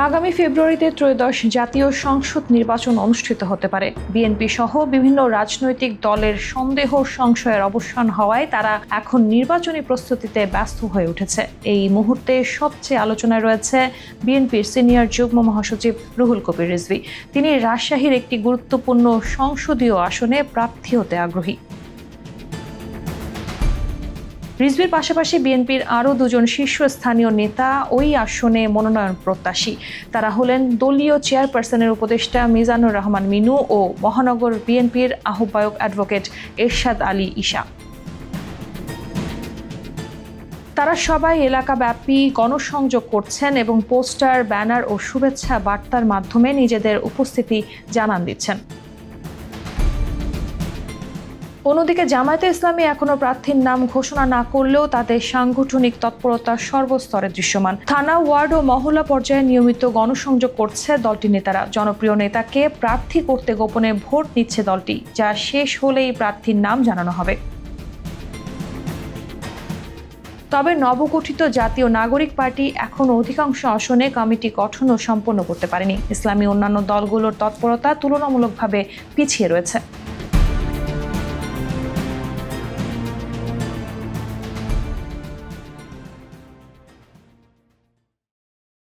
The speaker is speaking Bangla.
আগামী ফেব্রুয়ারিতে ত্রয়োদশ জাতীয় সংসদ নির্বাচন অনুষ্ঠিত হতে পারে। বিএনপি সহ বিভিন্ন রাজনৈতিক দলের সন্দেহ সংশয়ের অবসান হওয়ায় তারা এখন নির্বাচনী প্রস্তুতিতে ব্যস্ত হয়ে উঠেছে। এই মুহূর্তে সবচেয়ে আলোচনায় রয়েছে বিএনপির সিনিয়র যুগ্ম মহাসচিব রুহুল কবির রিজভী। তিনি রাজশাহীর একটি গুরুত্বপূর্ণ সংসদীয় আসনে প্রার্থী হতে আগ্রহী। রিজভীর পাশাপাশি বিএনপির আরও দুজন শীর্ষস্থানীয় নেতা ওই আসনে মনোনয়ন প্রত্যাশী। তারা হলেন দলীয় চেয়ারপারসনের উপদেষ্টা মিজানুর রহমান মিনু ও মহানগর বিএনপির আহ্বায়ক অ্যাডভোকেট এরশাদ আলী ঈশা। তারা সবাই এলাকাব্যাপী গণসংযোগ করছেন এবং পোস্টার, ব্যানার ও শুভেচ্ছা বার্তার মাধ্যমে নিজেদের উপস্থিতি জানান দিচ্ছেন। অন্যদিকে জামায়াতে ইসলামী এখনো প্রার্থীর নাম ঘোষণা না করলেও তাদের সাংগঠনিক তৎপরতা সর্বস্তরে দৃশ্যমান। থানা, ওয়ার্ড ও মহল্লা পর্যায়ে নিয়মিত গণসংযোগ করছে দলটির নেতারা। জনপ্রিয় নেতাকে প্রার্থী করতে গোপনে ভোট নিচ্ছে দলটি, যা শেষ হলেই প্রার্থীর নাম জানানো হবে। তবে নবগঠিত জাতীয় নাগরিক পার্টি এখনো অধিকাংশ আসনে কমিটি গঠনও সম্পন্ন করতে পারেনি। ইসলামী অন্যান্য দলগুলোর তৎপরতা তুলনামূলকভাবে পিছিয়ে রয়েছে।